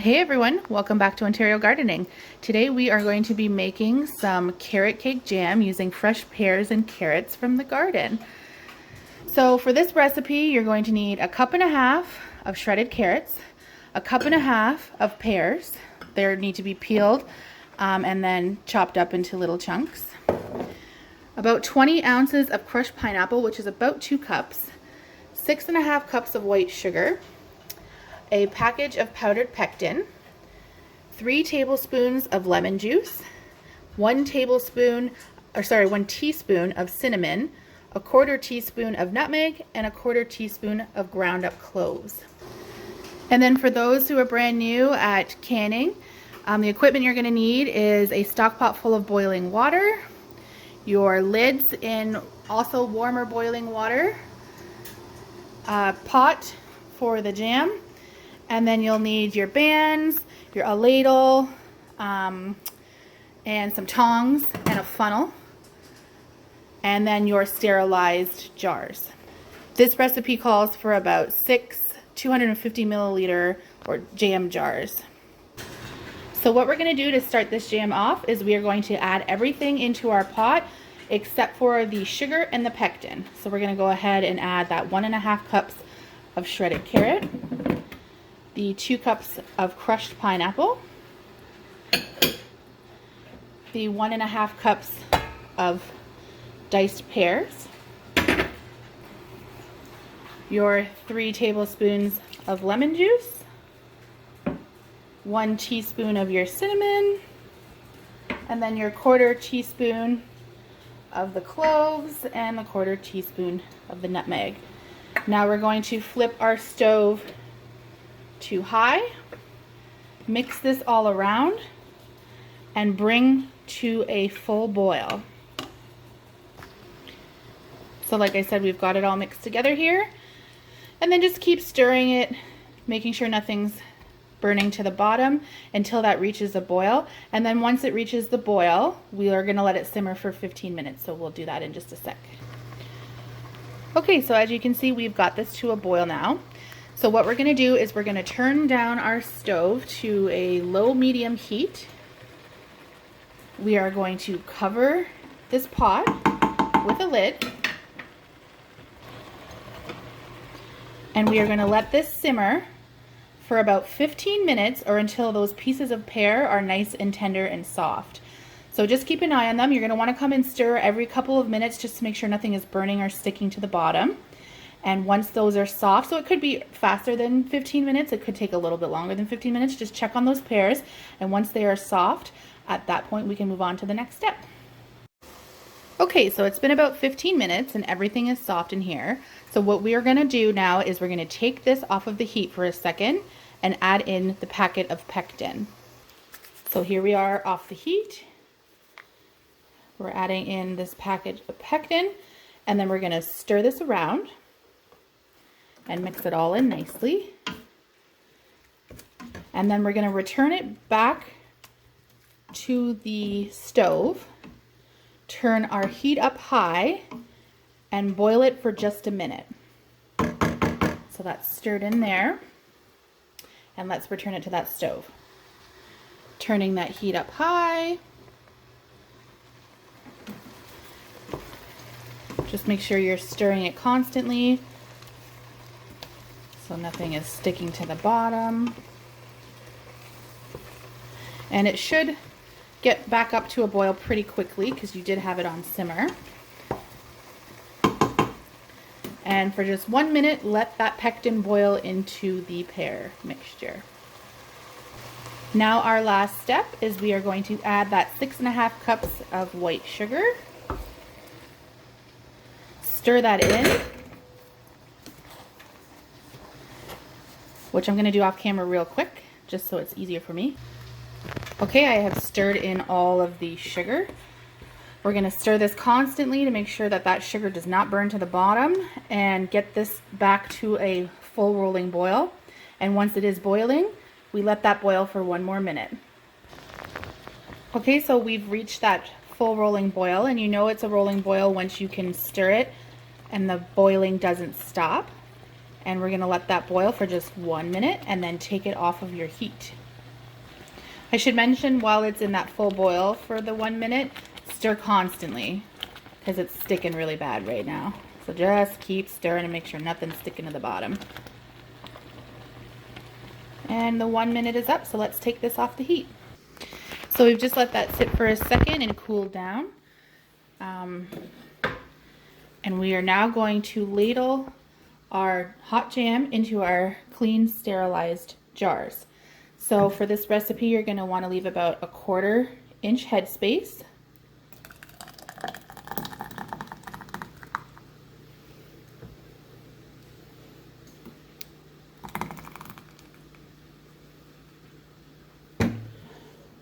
Hey everyone, welcome back to Ontario Gardening. Today we are going to be making some carrot cake jam using fresh pears and carrots from the garden. So for this recipe, you're going to need 1.5 cups of shredded carrots, 1.5 cups of pears. They need to be peeled and then chopped up into little chunks. About 20 ounces of crushed pineapple, which is about 2 cups, 6.5 cups of white sugar, a package of powdered pectin, 3 tablespoons of lemon juice, 1 teaspoon of cinnamon, 1/4 teaspoon of nutmeg, and 1/4 teaspoon of ground up cloves. And then for those who are brand new at canning, the equipment you're going to need is a stock pot full of boiling water, your lids in also warmer boiling water, a pot for the jam, and then you'll need your bands, a ladle, and some tongs and a funnel, and then your sterilized jars. This recipe calls for about 6 250 milliliter or jam jars. So what we're going to do to start this jam off is we are going to add everything into our pot except for the sugar and the pectin. So we're going to go ahead and add that 1.5 cups of shredded carrot, the 2 cups of crushed pineapple, the 1.5 cups of diced pears, your 3 tablespoons of lemon juice, 1 teaspoon of your cinnamon, and then your 1/4 teaspoon of the cloves and the 1/4 teaspoon of the nutmeg. Now we're going to flip our stove to high, mix this all around, and bring to a full boil. So like I said, we've got it all mixed together here, and then just keep stirring it, making sure nothing's burning to the bottom until that reaches a boil. And then once it reaches the boil, we are going to let it simmer for 15 minutes, so we'll do that in just a sec. Okay, so as you can see, we've got this to a boil now. So what we're going to do is we're going to turn down our stove to a low-medium heat. We are going to cover this pot with a lid, and we are going to let this simmer for about 15 minutes or until those pieces of pear are nice and tender and soft. So just keep an eye on them. You're going to want to come and stir every couple of minutes just to make sure nothing is burning or sticking to the bottom. And once those are soft, so it could be faster than 15 minutes, it could take a little bit longer than 15 minutes, just check on those pears, and once they are soft, at that point we can move on to the next step. Okay, so it's been about 15 minutes and everything is soft in here. So what we are going to do now is we're going to take this off of the heat for a second and add in the packet of pectin. So here we are off the heat. We're adding in this packet of pectin, and then we're going to stir this around and mix it all in nicely. And then we're going to return it back to the stove, turn our heat up high, and boil it for just a minute. So that's stirred in there, and let's return it to that stove. Turning that heat up high. Just make sure you're stirring it constantly so nothing is sticking to the bottom. And it should get back up to a boil pretty quickly because you did have it on simmer. And for just 1 minute, let that pectin boil into the pear mixture. Now our last step is we are going to add that 6.5 cups of white sugar. Stir that in, which I'm going to do off camera real quick, just so it's easier for me. Okay, I have stirred in all of the sugar. We're going to stir this constantly to make sure that that sugar does not burn to the bottom, and get this back to a full rolling boil. And once it is boiling, we let that boil for 1 more minute. Okay, so we've reached that full rolling boil, and you know it's a rolling boil once you can stir it and the boiling doesn't stop. And we're going to let that boil for just 1 minute and then take it off of your heat. I should mention while it's in that full boil for the 1 minute, stir constantly because it's sticking really bad right now. So just keep stirring and make sure nothing's sticking to the bottom. And the 1 minute is up, so let's take this off the heat. So we've just let that sit for a second and cool down. And we are now going to ladle our hot jam into our clean, sterilized jars. So for this recipe, you're going to want to leave about a 1/4 inch headspace.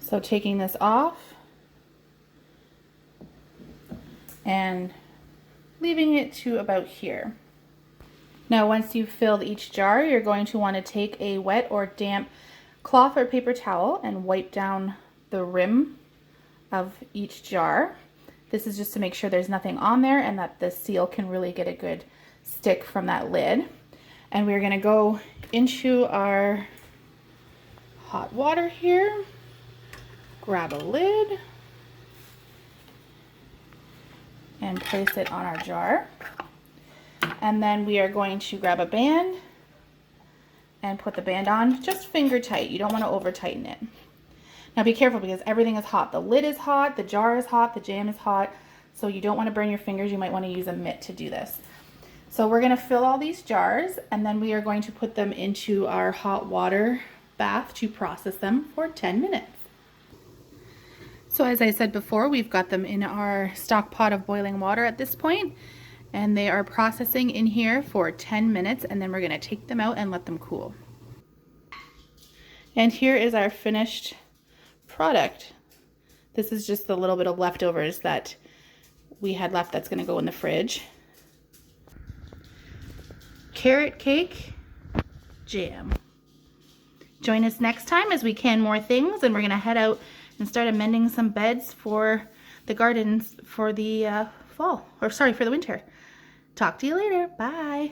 So taking this off and leaving it to about here. Now once you've filled each jar, you're going to want to take a wet or damp cloth or paper towel and wipe down the rim of each jar. This is just to make sure there's nothing on there and that the seal can really get a good stick from that lid. And we're going to go into our hot water here, grab a lid, and place it on our jar. And then we are going to grab a band and put the band on just finger tight. You don't want to over tighten it. Now be careful because everything is hot. The lid is hot, the jar is hot, the jam is hot. So you don't want to burn your fingers. You might want to use a mitt to do this. So we're going to fill all these jars and then we are going to put them into our hot water bath to process them for 10 minutes. So as I said before, we've got them in our stock pot of boiling water at this point, and they are processing in here for 10 minutes, and then we're going to take them out and let them cool. And here is our finished product. This is just the little bit of leftovers that we had left that's going to go in the fridge. Carrot cake jam. Join us next time as we can more things, and we're going to head out and start amending some beds for the gardens for the fall, or sorry, for the winter. Talk to you later. Bye.